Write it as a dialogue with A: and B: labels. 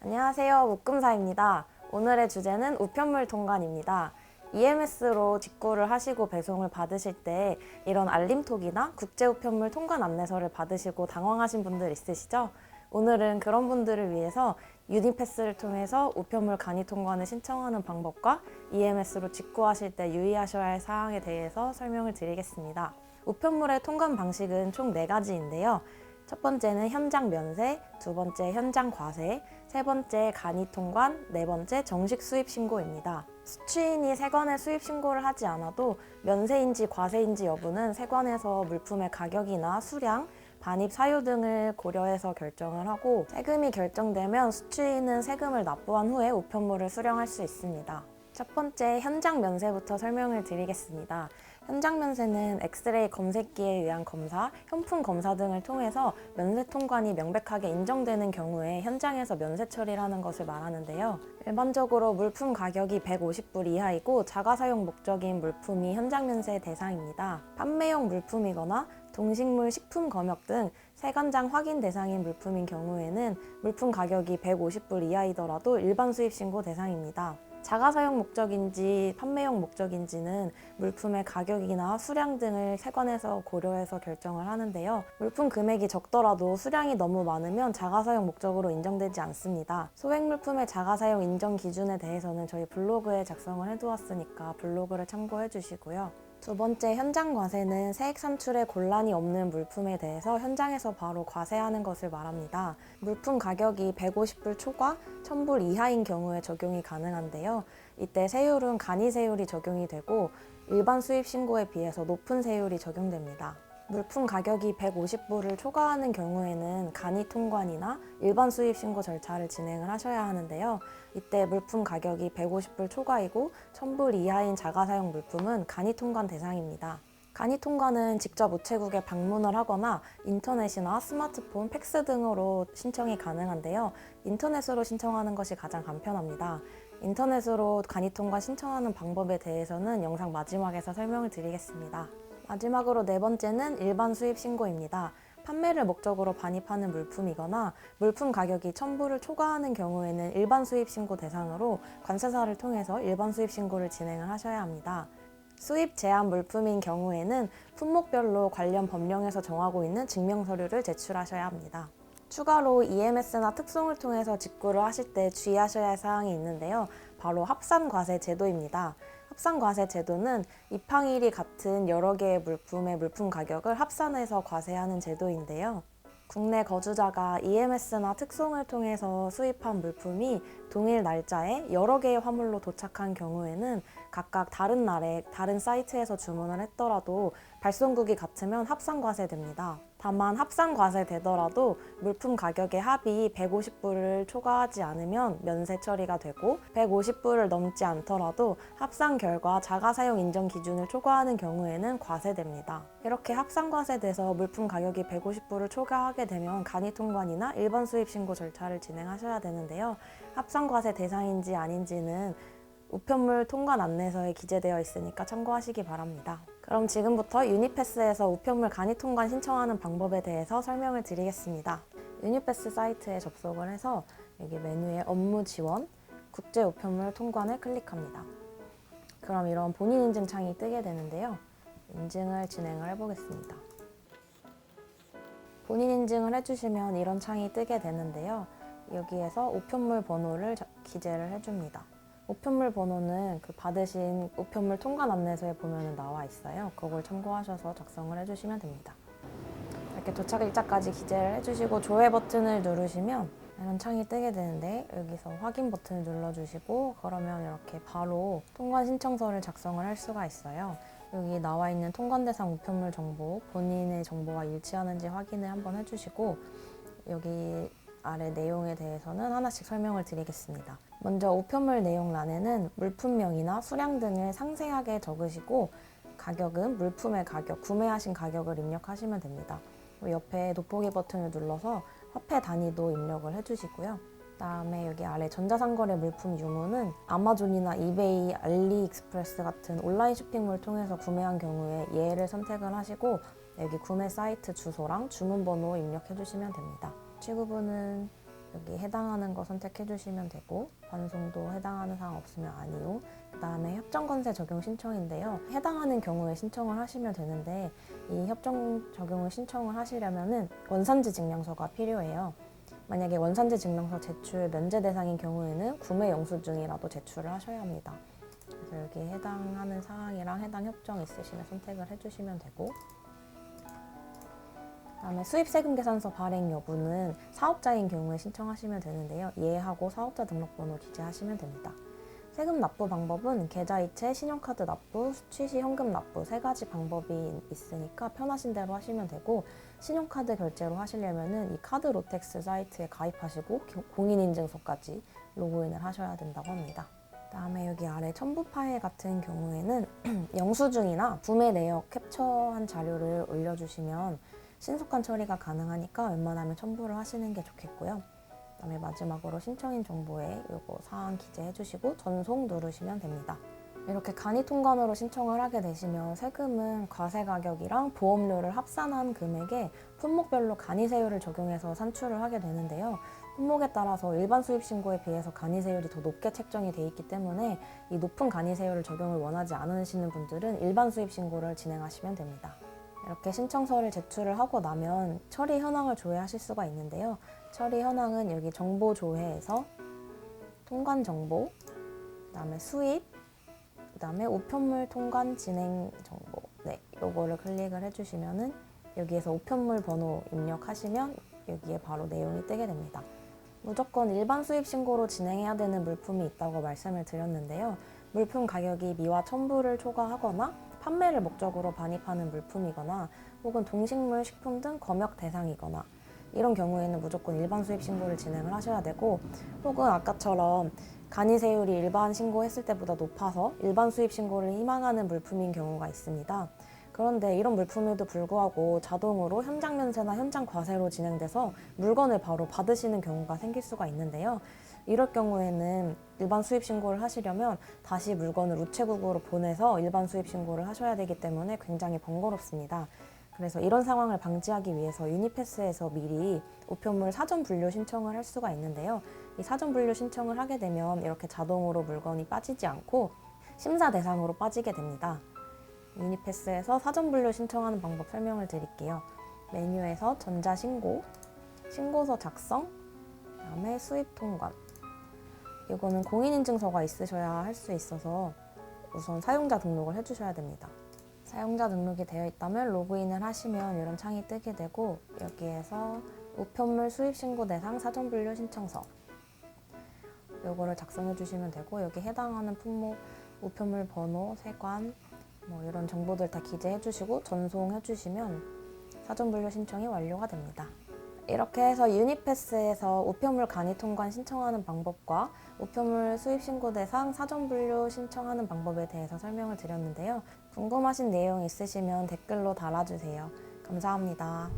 A: 안녕하세요. 묶음사입니다. 오늘의 주제는 우편물 통관입니다. EMS로 직구를 하시고 배송을 받으실 때 이런 알림톡이나 국제우편물 통관 안내서를 받으시고 당황하신 분들 있으시죠? 오늘은 그런 분들을 위해서 유니패스를 통해서 우편물 간이 통관을 신청하는 방법과 EMS로 직구하실 때 유의하셔야 할 사항에 대해서 설명을 드리겠습니다. 우편물의 통관 방식은 총 4가지인데요. 첫 번째는 현장 면세, 두 번째 현장 과세, 세 번째 간이 통관, 네 번째 정식 수입 신고입니다. 수취인이 세관에 수입 신고를 하지 않아도 면세인지 과세인지 여부는 세관에서 물품의 가격이나 수량, 반입 사유 등을 고려해서 결정을 하고 세금이 결정되면 수취인은 세금을 납부한 후에 우편물을 수령할 수 있습니다. 첫 번째 현장 면세부터 설명을 드리겠습니다. 현장 면세는 엑스레이 검색기에 의한 검사, 현품 검사 등을 통해서 면세 통관이 명백하게 인정되는 경우에 현장에서 면세 처리를 하는 것을 말하는데요. 일반적으로 물품 가격이 150불 이하이고 자가사용 목적인 물품이 현장 면세 대상입니다. 판매용 물품이거나 동식물, 식품 검역 등 세관장 확인 대상인 물품인 경우에는 물품 가격이 150불 이하이더라도 일반 수입 신고 대상입니다. 자가사용 목적인지 판매용 목적인지는 물품의 가격이나 수량 등을 세관에서 고려해서 결정을 하는데요. 물품 금액이 적더라도 수량이 너무 많으면 자가사용 목적으로 인정되지 않습니다. 소액 물품의 자가사용 인정 기준에 대해서는 저희 블로그에 작성을 해두었으니까 블로그를 참고해 주시고요. 두 번째 현장 과세는 세액 산출에 곤란이 없는 물품에 대해서 현장에서 바로 과세하는 것을 말합니다. 물품 가격이 150불 초과 1000불 이하인 경우에 적용이 가능한데요. 이때 세율은 간이 세율이 적용이 되고 일반 수입 신고에 비해서 높은 세율이 적용됩니다. 물품 가격이 150불을 초과하는 경우에는 간이 통관이나 일반 수입 신고 절차를 진행을 하셔야 하는데요. 이때 물품 가격이 150불 초과이고 1000불 이하인 자가사용 물품은 간이 통관 대상입니다. 간이 통관은 직접 우체국에 방문을 하거나 인터넷이나 스마트폰, 팩스 등으로 신청이 가능한데요. 인터넷으로 신청하는 것이 가장 간편합니다. 인터넷으로 간이 통관 신청하는 방법에 대해서는 영상 마지막에서 설명을 드리겠습니다. 마지막으로 네 번째는 일반 수입 신고입니다. 판매를 목적으로 반입하는 물품이거나 물품 가격이 1000불을 초과하는 경우에는 일반 수입 신고 대상으로 관세사를 통해서 일반 수입 신고를 진행을 하셔야 합니다. 수입 제한 물품인 경우에는 품목별로 관련 법령에서 정하고 있는 증명서류를 제출하셔야 합니다. 추가로 EMS나 특송을 통해서 직구를 하실 때 주의하셔야 할 사항이 있는데요. 바로 합산과세 제도입니다. 합산과세 제도는 입항일이 같은 여러 개의 물품의 물품 가격을 합산해서 과세하는 제도인데요. 국내 거주자가 EMS나 특송을 통해서 수입한 물품이 동일 날짜에 여러 개의 화물로 도착한 경우에는 각각 다른 날에 다른 사이트에서 주문을 했더라도 발송국이 같으면 합산과세됩니다. 다만 합산과세 되더라도 물품 가격의 합이 150불을 초과하지 않으면 면세 처리가 되고 150불을 넘지 않더라도 합산 결과 자가사용 인정 기준을 초과하는 경우에는 과세됩니다. 이렇게 합산과세돼서 물품 가격이 150불을 초과하게 되면 간이 통관이나 일반 수입 신고 절차를 진행하셔야 되는데요. 합산과세 대상인지 아닌지는 우편물 통관 안내서에 기재되어 있으니까 참고하시기 바랍니다. 그럼 지금부터 유니패스에서 우편물 간이 통관 신청하는 방법에 대해서 설명을 드리겠습니다. 유니패스 사이트에 접속을 해서 여기 메뉴에 업무 지원, 국제 우편물 통관을 클릭합니다. 그럼 이런 본인 인증 창이 뜨게 되는데요. 인증을 진행을 해보겠습니다. 본인 인증을 해주시면 이런 창이 뜨게 되는데요. 여기에서 우편물 번호를 기재를 해줍니다. 우편물 번호는 그 받으신 우편물 통관 안내서에 보면 나와 있어요. 그걸 참고하셔서 작성을 해주시면 됩니다. 이렇게 도착 일자까지 기재를 해주시고 조회 버튼을 누르시면 이런 창이 뜨게 되는데 여기서 확인 버튼을 눌러주시고 그러면 이렇게 바로 통관 신청서를 작성을 할 수가 있어요. 여기 나와 있는 통관 대상 우편물 정보, 본인의 정보와 일치하는지 확인을 한번 해주시고 여기 아래 내용에 대해서는 하나씩 설명을 드리겠습니다. 먼저 우편물 내용란에는 물품명이나 수량 등을 상세하게 적으시고 가격은 물품의 가격, 구매하신 가격을 입력하시면 됩니다. 옆에 돋보기 버튼을 눌러서 화폐 단위도 입력을 해주시고요. 그다음에 여기 아래 전자상거래 물품 유무는 아마존이나 이베이, 알리익스프레스 같은 온라인 쇼핑몰 통해서 구매한 경우에 예를 선택을 하시고 여기 구매 사이트 주소랑 주문번호 입력해 주시면 됩니다. 취급은 여기 해당하는 거 선택해 주시면 되고 반송도 해당하는 사항 없으면 아니요. 그 다음에 협정건세 적용 신청인데요. 해당하는 경우에 신청을 하시면 되는데 이 협정 적용을 신청을 하시려면은 원산지 증명서가 필요해요. 만약에 원산지 증명서 제출 면제 대상인 경우에는 구매 영수증이라도 제출을 하셔야 합니다. 그래서 여기 해당하는 사항이랑 해당 협정 있으시면 선택을 해주시면 되고 그다음에 수입세금 계산서 발행 여부는 사업자인 경우에 신청하시면 되는데요. 예하고 사업자 등록번호 기재하시면 됩니다. 세금 납부 방법은 계좌이체, 신용카드 납부, 수취시 현금 납부 세 가지 방법이 있으니까 편하신 대로 하시면 되고 신용카드 결제로 하시려면은 이 카드 로텍스 사이트에 가입하시고 공인인증서까지 로그인을 하셔야 된다고 합니다. 그다음에 여기 아래 첨부 파일 같은 경우에는 영수증이나 구매 내역 캡처한 자료를 올려주시면 신속한 처리가 가능하니까 웬만하면 첨부를 하시는 게 좋겠고요. 그다음에 마지막으로 신청인 정보에 요거 사항 기재해 주시고 전송 누르시면 됩니다. 이렇게 간이 통관으로 신청을 하게 되시면 세금은 과세 가격이랑 보험료를 합산한 금액에 품목별로 간이세율을 적용해서 산출을 하게 되는데요. 품목에 따라서 일반 수입신고에 비해서 간이세율이 더 높게 책정이 돼 있기 때문에 이 높은 간이세율을 적용을 원하지 않으시는 분들은 일반 수입신고를 진행하시면 됩니다. 이렇게 신청서를 제출을 하고 나면 처리 현황을 조회하실 수가 있는데요. 처리 현황은 여기 정보 조회에서 통관 정보, 그다음에 수입, 그다음에 우편물 통관 진행 정보. 네, 요거를 클릭을 해주시면은 여기에서 우편물 번호 입력하시면 여기에 바로 내용이 뜨게 됩니다. 무조건 일반 수입 신고로 진행해야 되는 물품이 있다고 말씀을 드렸는데요. 물품 가격이 미화 첨부를 초과하거나 판매를 목적으로 반입하는 물품이거나 혹은 동식물, 식품 등 검역 대상이거나 이런 경우에는 무조건 일반 수입 신고를 진행을 하셔야 되고 혹은 아까처럼 간이세율이 일반 신고했을 때보다 높아서 일반 수입 신고를 희망하는 물품인 경우가 있습니다. 그런데 이런 물품에도 불구하고 자동으로 현장 면세나 현장 과세로 진행돼서 물건을 바로 받으시는 경우가 생길 수가 있는데요. 이럴 경우에는 일반 수입 신고를 하시려면 다시 물건을 우체국으로 보내서 일반 수입 신고를 하셔야 되기 때문에 굉장히 번거롭습니다. 그래서 이런 상황을 방지하기 위해서 유니패스에서 미리 우편물 사전 분류 신청을 할 수가 있는데요. 이 사전 분류 신청을 하게 되면 이렇게 자동으로 물건이 빠지지 않고 심사 대상으로 빠지게 됩니다. 유니패스에서 사전 분류 신청하는 방법 설명을 드릴게요. 메뉴에서 전자신고, 신고서 작성, 그다음에 수입 통관. 이거는 공인인증서가 있으셔야 할 수 있어서 우선 사용자 등록을 해주셔야 됩니다. 사용자 등록이 되어 있다면 로그인을 하시면 이런 창이 뜨게 되고 여기에서 우편물 수입신고 대상 사전 분류 신청서 요거를 작성해 주시면 되고 여기 해당하는 품목, 우편물 번호, 세관 뭐 이런 정보들 다 기재해 주시고 전송해 주시면 사전 분류 신청이 완료가 됩니다. 이렇게 해서 유니패스에서 우편물 간이 통관 신청하는 방법과 우편물 수입 신고 대상 사전 분류 신청하는 방법에 대해서 설명을 드렸는데요. 궁금하신 내용 있으시면 댓글로 달아주세요. 감사합니다.